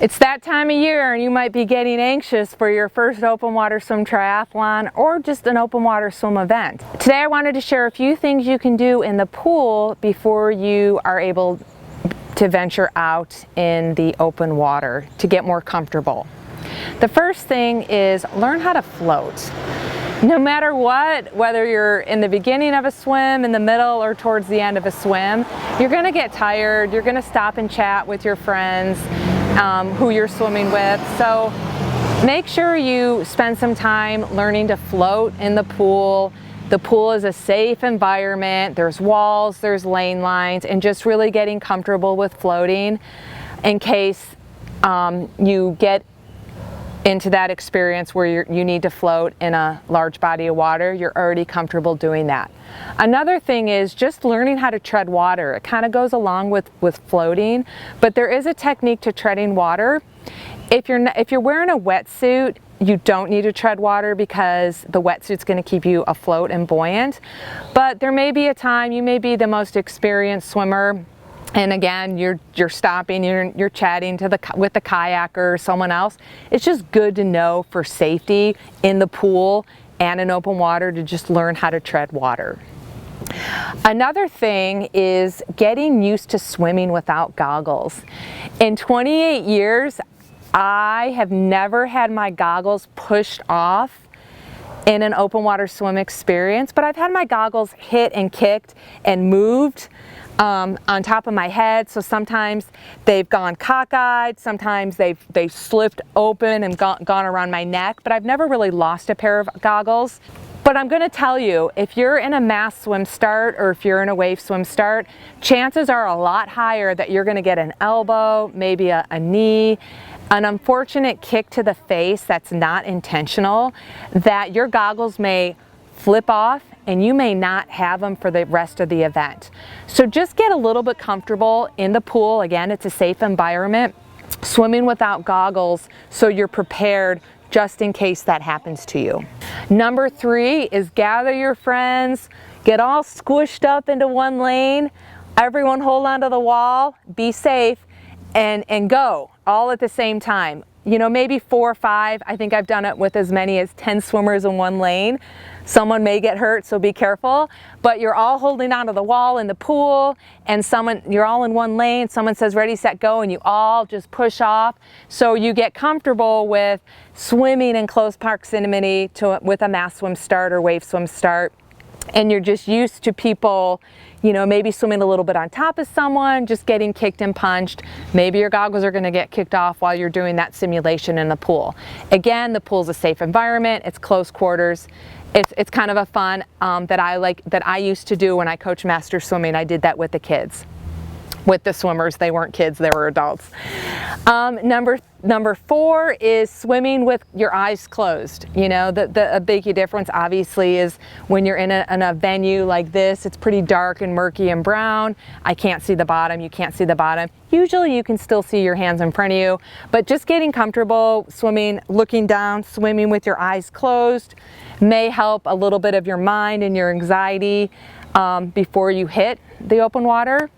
It's that time of year and you might be getting anxious for your first open water swim triathlon or just an open water swim event. Today I wanted to share a few things you can do in the pool before you are able to venture out in the open water to get more comfortable. The first thing is learn how to float. No matter what, whether you're in the beginning of a swim, in the middle, or towards the end of a swim, you're gonna get tired, you're gonna stop and chat with your friends who you're swimming with. So make sure you spend some time learning to float in the pool. The pool is a safe environment. There's walls, there's lane lines, and just really getting comfortable with floating in case you get into that experience where you need to float in a large body of water. You're already comfortable doing that. Another thing is just learning how to tread water. It kind of goes along with floating, but there is a technique to treading water. If you're wearing a wetsuit, you don't need to tread water because the wetsuit's going to keep you afloat and buoyant. But there may be a time you may be the most experienced swimmer, and again, you're stopping, you're chatting with the kayaker or someone else. It's just good to know for safety in the pool and in open water to just learn how to tread water. Another thing is getting used to swimming without goggles. In 28 years, I have never had my goggles pushed off in an open water swim experience, but I've had my goggles hit and kicked and moved on top of my head. So sometimes they've gone cockeyed, sometimes they've slipped open and gone around my neck, but I've never really lost a pair of goggles. But I'm gonna tell you, if you're in a mass swim start or if you're in a wave swim start, chances are a lot higher that you're gonna get an elbow, maybe a knee, an unfortunate kick to the face that's not intentional, that your goggles may flip off and you may not have them for the rest of the event. So just get a little bit comfortable in the pool. Again, it's a safe environment. Swimming without goggles so you're prepared just in case that happens to you. Number 3 is gather your friends, get all squished up into one lane, everyone hold onto the wall, be safe, and go all at the same time. You know, maybe 4 or 5. I think I've done it with as many as 10 swimmers in one lane. Someone may get hurt, so be careful. But you're all holding onto the wall in the pool, and you're all in one lane. Someone says ready, set, go, and you all just push off. So you get comfortable with swimming in close proximity with a mass swim start or wave swim start. And you're just used to people, you know, maybe swimming a little bit on top of someone, just getting kicked and punched. Maybe your goggles are going to get kicked off while you're doing that simulation in the pool. Again, the pool's a safe environment. It's close quarters. It's kind of a fun that I used to do when I coached master swimming. I did that with the kids. With the swimmers, they weren't kids, they were adults. Number 4 is swimming with your eyes closed. You know, a big difference obviously is when you're in a venue like this, it's pretty dark and murky and brown. I can't see the bottom, you can't see the bottom. Usually you can still see your hands in front of you, but just getting comfortable swimming, looking down, swimming with your eyes closed may help a little bit of your mind and your anxiety before you hit the open water.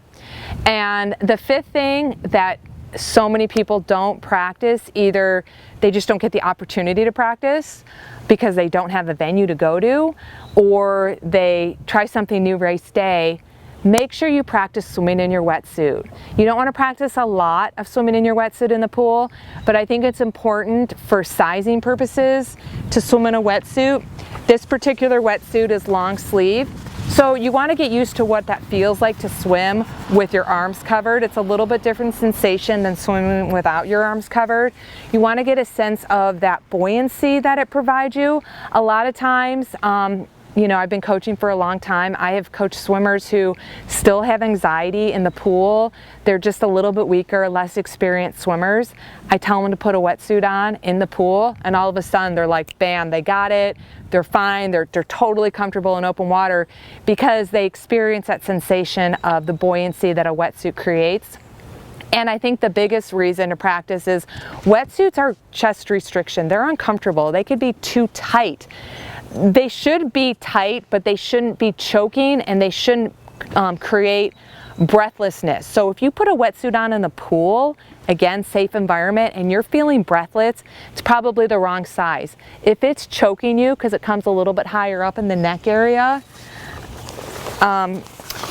And the 5th thing that so many people don't practice, either they just don't get the opportunity to practice because they don't have a venue to go to, or they try something new race day. Make sure you practice swimming in your wetsuit. You don't want to practice a lot of swimming in your wetsuit in the pool, but I think it's important for sizing purposes to swim in a wetsuit. This particular wetsuit is long sleeve. So you want to get used to what that feels like to swim with your arms covered. It's a little bit different sensation than swimming without your arms covered. You want to get a sense of that buoyancy that it provides you. A lot of times, you know, I've been coaching for a long time. I have coached swimmers who still have anxiety in the pool. They're just a little bit weaker, less experienced swimmers. I tell them to put a wetsuit on in the pool, and all of a sudden they're like, bam, they got it. They're fine. They're totally comfortable in open water because they experience that sensation of the buoyancy that a wetsuit creates. And I think the biggest reason to practice is wetsuits are chest restriction. They're uncomfortable. They could be too tight. They should be tight, but they shouldn't be choking, and they shouldn't create breathlessness. So if you put a wetsuit on in the pool, again, safe environment, and you're feeling breathless, it's probably the wrong size. If it's choking you because it comes a little bit higher up in the neck area,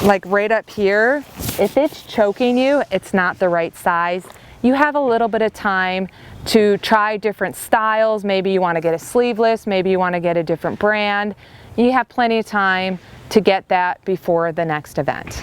like right up here, if it's choking you, it's not the right size. You have a little bit of time to try different styles. Maybe you want to get a sleeveless, maybe you want to get a different brand. You have plenty of time to get that before the next event.